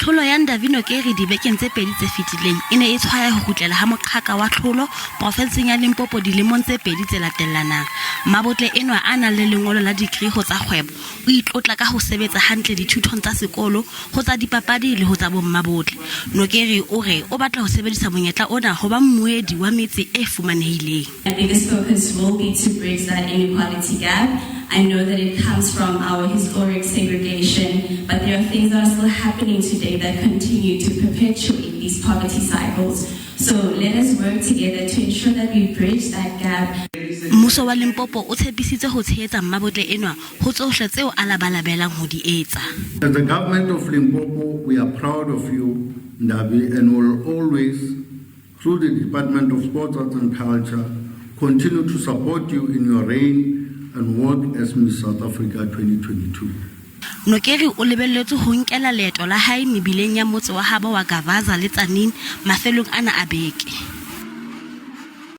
Tlholo ya Ndavi Nokeri dibekeng tse pedi tse fetileng e ne e tshwaya ho kgutlela ha moqhaka wa tlholo profenseng ya Limpopo dilemong tse pedi tse latellanang. Mmabotle enwa a nang le lengolo la degree ho tsa kgwebo o itlotla ka ho sebetsa hantle dithutong tsa sekolo ho tsa dipapadi le ho tsa bommabotle. Nokeri o re o batla ho sebedisa monyetla ona ho ba mmuedi wa metse e fumanehileng. The biggest focus will be to bridge that inequality gap. I know that it comes from our historic segregation, but there are things that are still happening today that continue to perpetuate these poverty cycles. So let us work together to ensure that we bridge that gap. Mmuso wa Limpopo o tshepisitse ho tshehetsa Mmabotle enwa ho tsohle tseo a labalabelang ho di etsa. As the government of Limpopo, we are proud of you, Ndavi, and will always, through the Department of Sports, Arts and Culture, continue to support you in your reign and work as Miss South Africa 2022. Nokeri o lebelletswe ho nkela leeto la hae mebileng ya motse wa habo wa Gavaza Letsatsing mafelong ana a beke.